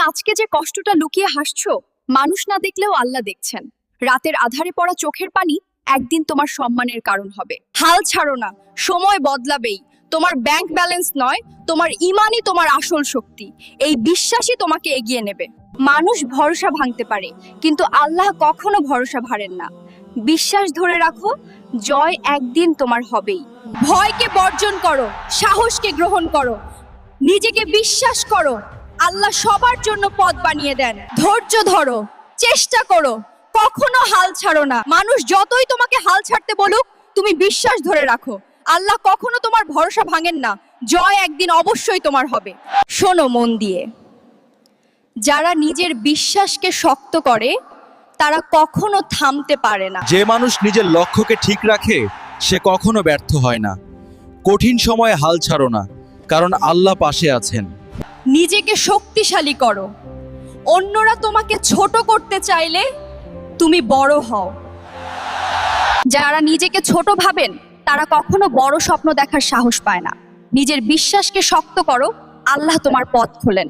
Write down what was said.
আজকে যে কষ্টটা লুকিয়ে হাসছো, মানুষ না দেখলেও আল্লাহ দেখছেন। রাতের আধারে পড়া চোখের পানি একদিন তোমার সম্মানের কারণ হবে। হাল ছাড়ো না, সময় বদলাবেই। তোমার ব্যাংক ব্যালেন্স নয়, তোমার ইমানই তোমার আসল শক্তি। এই বিশ্বাসই তোমাকে এগিয়ে নেবে। মানুষ ভরসা ভাঙতে পারে, কিন্তু আল্লাহ কখনো ভরসা ভাড়েন না। বিশ্বাস ধরে রাখো, জয় একদিন তোমার হবেই। ভয়কে বর্জন করো, সাহসকে গ্রহণ করো, নিজেকে বিশ্বাস করো। আল্লাহ সবার জন্য পথ বানিয়ে দেন। ধৈর্য ধরো, চেষ্টা করো, কখনো হাল ছাড়ো না। মানুষ যতই তোমাকে হাল ছাড়তে বলুক, তুমি বিশ্বাস ধরে রাখো। আল্লাহ কখনো তোমার ভরসা ভাঙেন না। জয় একদিন অবশ্যই তোমার হবে। শোনো মন দিয়ে, যারা নিজের বিশ্বাসকে শক্ত করে তারা কখনো থামতে পারে না। যে মানুষ নিজের লক্ষ্যকে ঠিক রাখে সে কখনো ব্যর্থ হয় না। কঠিন সময়ে হাল ছাড়ো না, কারণ আল্লাহ পাশে আছেন। নিজেকে শক্তিশালী করো। অন্যরা তোমাকে ছোট করতে চাইলে তুমি বড় হও। যারা নিজেকে ছোট ভাবেন তারা কখনো বড় স্বপ্ন দেখার সাহস পায় না। নিজের বিশ্বাসকে শক্ত করো, আল্লাহ তোমার পথ খোলেন।